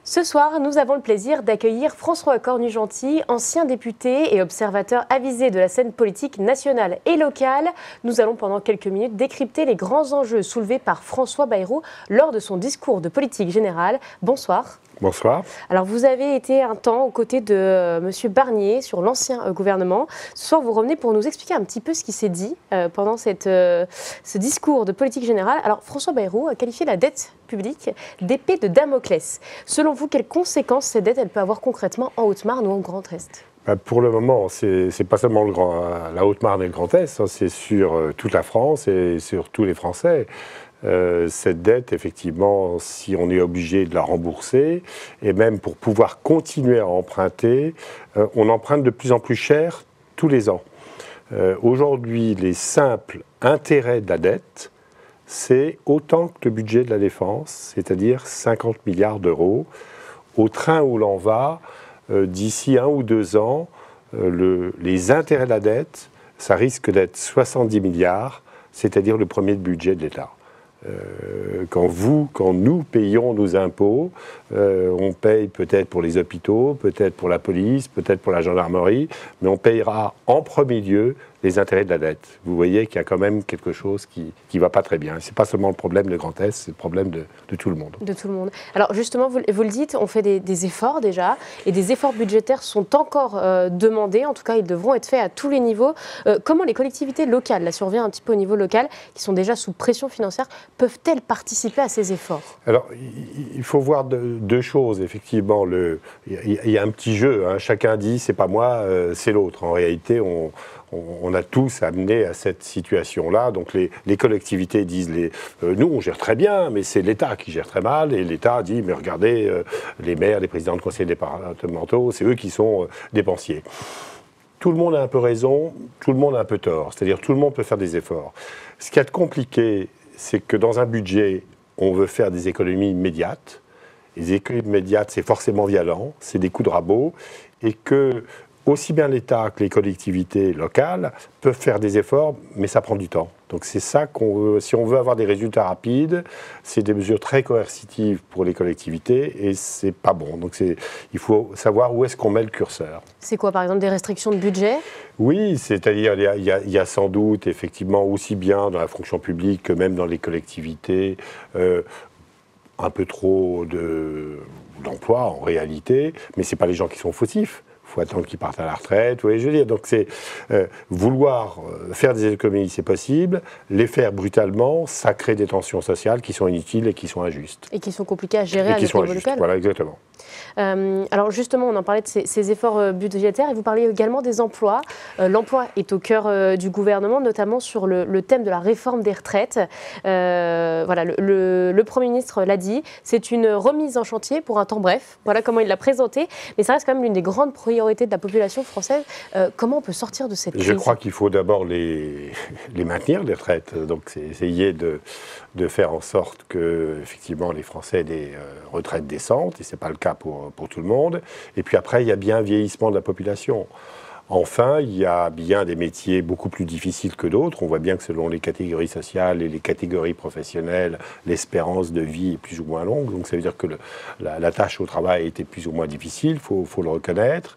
Ce soir, nous avons le plaisir d'accueillir François Cornu-Gentil, ancien député et observateur avisé de la scène politique nationale et locale. Nous allons pendant quelques minutes décrypter les grands enjeux soulevés par François Bayrou lors de son discours de politique générale. Bonsoir. Bonsoir. Alors, vous avez été un temps aux côtés de M. Barnier sur l'ancien gouvernement. Ce soir, vous revenez pour nous expliquer un petit peu ce qui s'est dit pendant ce discours de politique générale. Alors, François Bayrou a qualifié la dette publique d'épée de Damoclès. Selon vous, quelles conséquences cette dette elle peut avoir concrètement en Haute-Marne ou en Grand Est ? Pour le moment, c'est pas seulement la Haute-Marne et le Grand Est, c'est sur toute la France et sur tous les Français. Cette dette, effectivement, si on est obligé de la rembourser, et même pour pouvoir continuer à emprunter, on emprunte de plus en plus cher tous les ans. Aujourd'hui, les simples intérêts de la dette, c'est autant que le budget de la défense, c'est-à-dire 50 milliards d'euros. Au train où l'on va, d'ici 1 ou 2 ans, les intérêts de la dette, ça risque d'être 70 milliards, c'est-à-dire le premier budget de l'État. Quand nous payons nos impôts, on paye peut-être pour les hôpitaux, peut-être pour la police, peut-être pour la gendarmerie, mais on payera en premier lieu les intérêts de la dette. Vous voyez qu'il y a quand même quelque chose qui ne va pas très bien. Ce n'est pas seulement le problème de Grand Est, c'est le problème de tout le monde. De tout le monde. Alors justement, vous le dites, on fait des efforts déjà, et des efforts budgétaires sont encore demandés, en tout cas ils devront être faits à tous les niveaux. Comment les collectivités locales, là si on revient un petit peu au niveau local, qui sont déjà sous pression financière, peuvent-elles participer à ces efforts ? Alors, il faut voir deux choses, effectivement. Il y a un petit jeu, hein. Chacun dit, c'est pas moi, c'est l'autre. En réalité, on a tous amené à cette situation-là. Donc les collectivités disent, nous on gère très bien, mais c'est l'État qui gère très mal. Et l'État dit, mais regardez, les maires, les présidents de conseils départementaux, c'est eux qui sont dépensiers. Tout le monde a un peu raison, tout le monde a un peu tort. C'est-à-dire tout le monde peut faire des efforts. Ce qui est compliqué, c'est que dans un budget, on veut faire des économies immédiates. Les économies immédiates, c'est forcément violent, c'est des coups de rabot, et que aussi bien l'État que les collectivités locales peuvent faire des efforts, mais ça prend du temps. Donc c'est ça qu'on veut. Si on veut avoir des résultats rapides, c'est des mesures très coercitives pour les collectivités, et c'est pas bon. Donc il faut savoir où est-ce qu'on met le curseur. C'est quoi, par exemple, des restrictions de budget ? Oui, c'est-à-dire il y a sans doute, effectivement, aussi bien dans la fonction publique que même dans les collectivités, un peu trop d'emplois en réalité, mais ce n'est pas les gens qui sont fautifs. Il faut attendre qu'ils partent à la retraite, vous voyez, je veux dire. Donc c'est vouloir faire des économies, c'est possible. Les faire brutalement, ça crée des tensions sociales qui sont inutiles et qui sont injustes. Et qui sont compliquées à gérer à notre niveau local. Voilà, exactement. Alors justement, on en parlait de ces efforts budgétaires et vous parliez également des emplois. L'emploi est au cœur du gouvernement, notamment sur le thème de la réforme des retraites. Voilà, le Premier ministre l'a dit, c'est une remise en chantier pour un temps bref. Voilà comment il l'a présenté. Mais ça reste quand même l'une des grandes priorités de la population française. Comment on peut sortir de cette crise ? Je crois qu'il faut d'abord les maintenir, les retraites. Donc c'est essayer de faire en sorte que, effectivement, les Français aient des retraites décentes, et ce n'est pas le cas pour tout le monde. Et puis après, il y a bien un vieillissement de la population. Enfin, il y a bien des métiers beaucoup plus difficiles que d'autres. On voit bien que selon les catégories sociales et les catégories professionnelles, l'espérance de vie est plus ou moins longue. Donc ça veut dire que la tâche au travail était plus ou moins difficile, il faut le reconnaître.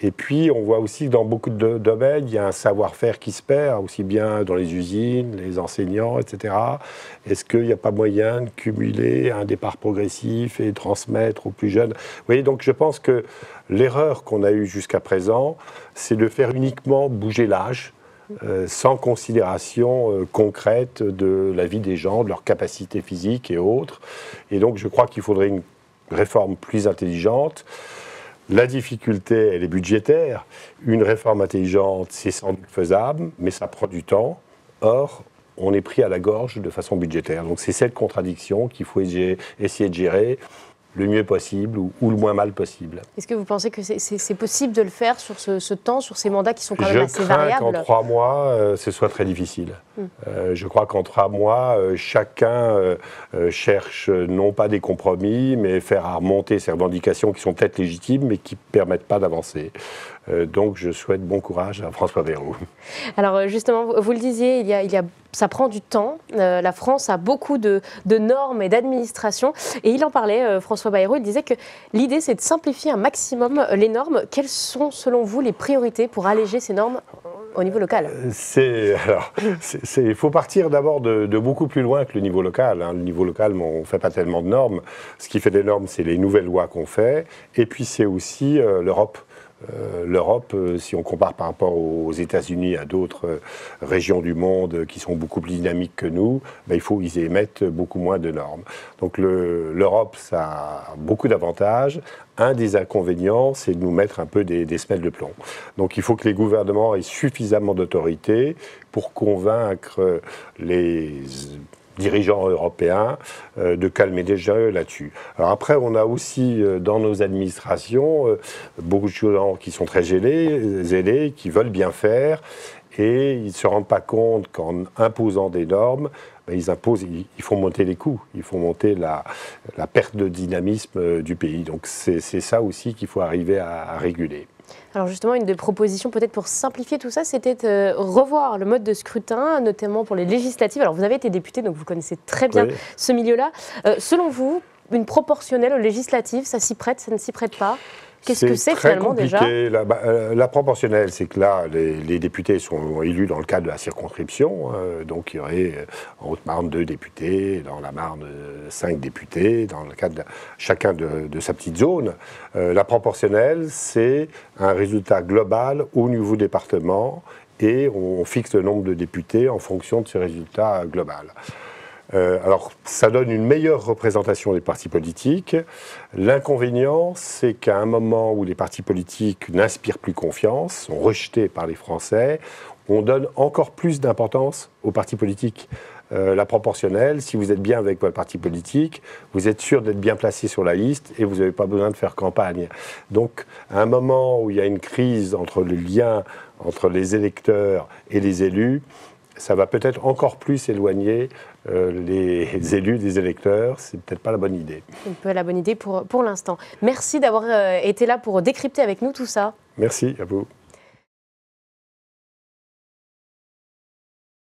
Et puis, on voit aussi que dans beaucoup de domaines, il y a un savoir-faire qui se perd, aussi bien dans les usines, les enseignants, etc. Est-ce qu'il n'y a pas moyen de cumuler un départ progressif et transmettre aux plus jeunes ? Vous voyez, donc je pense que l'erreur qu'on a eue jusqu'à présent, c'est de faire uniquement bouger l'âge, sans considération concrète de la vie des gens, de leurs capacités physiques et autres. Et donc, je crois qu'il faudrait une réforme plus intelligente. La difficulté, elle est budgétaire. Une réforme intelligente, c'est sans doute faisable, mais ça prend du temps. Or, on est pris à la gorge de façon budgétaire. Donc c'est cette contradiction qu'il faut essayer de gérer le mieux possible ou le moins mal possible. Est-ce que vous pensez que c'est possible de le faire sur ce temps, sur ces mandats qui sont quand même assez variables ? Je crains qu'en 3 mois, ce soit très difficile. Je crois qu'en 3 mois, chacun cherche non pas des compromis, mais faire remonter ses revendications qui sont peut-être légitimes, mais qui ne permettent pas d'avancer. Donc je souhaite bon courage à François Bayrou. Alors justement, vous le disiez, il y a ça prend du temps. La France a beaucoup de normes et d'administration. Et il en parlait, François Bayrou, il disait que l'idée, c'est de simplifier un maximum les normes. Quelles sont, selon vous, les priorités pour alléger ces normes au niveau local? Il faut partir d'abord de beaucoup plus loin que le niveau local. Le niveau local, on ne fait pas tellement de normes. Ce qui fait des normes, c'est les nouvelles lois qu'on fait. Et puis, c'est aussi l'Europe. L'Europe, si on compare par rapport aux États-Unis, à d'autres régions du monde qui sont beaucoup plus dynamiques que nous, ils émettent beaucoup moins de normes. Donc l'Europe, ça a beaucoup d'avantages. Un des inconvénients, c'est de nous mettre un peu des semelles de plomb. Donc il faut que les gouvernements aient suffisamment d'autorité pour convaincre les dirigeants européens de calmer les jeux là-dessus. Alors après, on a aussi dans nos administrations beaucoup de gens qui sont très zélés, qui veulent bien faire, et ils ne se rendent pas compte qu'en imposant des normes, ils font monter les coûts, ils font monter la perte de dynamisme du pays. Donc c'est ça aussi qu'il faut arriver à réguler. Alors justement, une des propositions peut-être pour simplifier tout ça, c'était de revoir le mode de scrutin, notamment pour les législatives. Alors vous avez été député, donc vous connaissez très bien ce milieu-là. Selon vous, une proportionnelle aux législatives, ça s'y prête, ça ne s'y prête pas? Qu'est-ce que c'est finalement déjà? La proportionnelle, c'est que là, les députés sont élus dans le cadre de la circonscription. Donc il y aurait en Haute-Marne 2 députés, dans la Marne 5 députés, dans le cadre de chacun de sa petite zone. La proportionnelle, c'est un résultat global au niveau département et on fixe le nombre de députés en fonction de ce résultat global. Alors, ça donne une meilleure représentation des partis politiques. L'inconvénient, c'est qu'à un moment où les partis politiques n'inspirent plus confiance, sont rejetés par les Français, on donne encore plus d'importance aux partis politiques. La proportionnelle, si vous êtes bien avec votre parti politique, vous êtes sûr d'être bien placé sur la liste et vous n'avez pas besoin de faire campagne. Donc, à un moment où il y a une crise entre le lien entre les électeurs et les élus, ça va peut-être encore plus éloigner les élus des électeurs. C'est peut-être pas la bonne idée. Un peu la bonne idée pour l'instant. Merci d'avoir été là pour décrypter avec nous tout ça. Merci à vous.